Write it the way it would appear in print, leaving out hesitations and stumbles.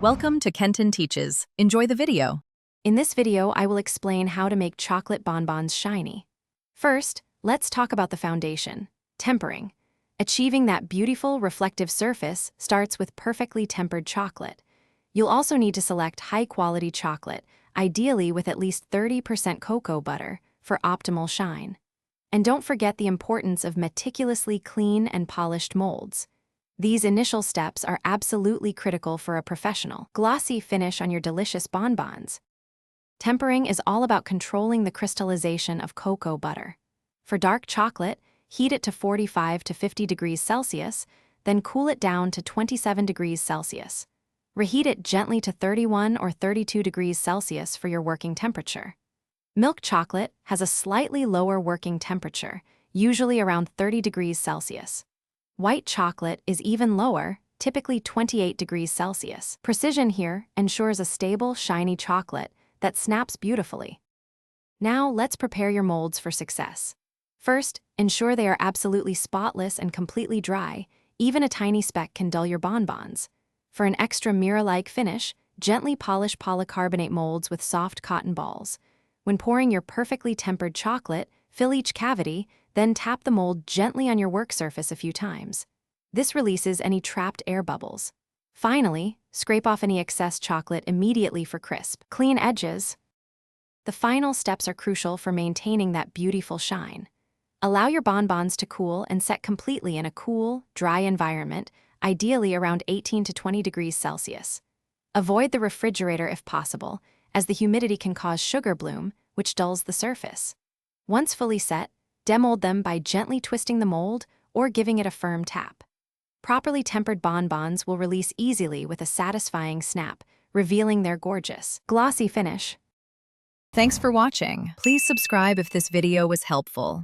Welcome to Kenton Teaches. Enjoy the video. In this video, I will explain how to make chocolate bonbons shiny. First, let's talk about the foundation, tempering. Achieving that beautiful, reflective surface starts with perfectly tempered chocolate. You'll also need to select high-quality chocolate, ideally with at least 30% cocoa butter, for optimal shine. And don't forget the importance of meticulously clean and polished molds. These initial steps are absolutely critical for a professional, glossy finish on your delicious bonbons. Tempering is all about controlling the crystallization of cocoa butter. For dark chocolate, heat it to 45 to 50 degrees Celsius, then cool it down to 27 degrees Celsius. Reheat it gently to 31 or 32 degrees Celsius for your working temperature. Milk chocolate has a slightly lower working temperature, usually around 30 degrees Celsius. White chocolate is even lower, typically 28 degrees Celsius. Precision here ensures a stable, shiny chocolate that snaps beautifully. Now let's prepare your molds for success. First, ensure they are absolutely spotless and completely dry. Even a tiny speck can dull your bonbons. For an extra mirror-like finish, gently polish polycarbonate molds with soft cotton balls. When pouring your perfectly tempered chocolate, fill each cavity, then tap the mold gently on your work surface a few times. This releases any trapped air bubbles. Finally, scrape off any excess chocolate immediately for crisp, clean edges. The final steps are crucial for maintaining that beautiful shine. Allow your bonbons to cool and set completely in a cool, dry environment, ideally around 18 to 20 degrees Celsius. Avoid the refrigerator if possible, as the humidity can cause sugar bloom, which dulls the surface. Once fully set, demold them by gently twisting the mold or giving it a firm tap. Properly tempered bonbons will release easily with a satisfying snap, revealing their gorgeous, glossy finish. Thanks for watching. Please subscribe if this video was helpful.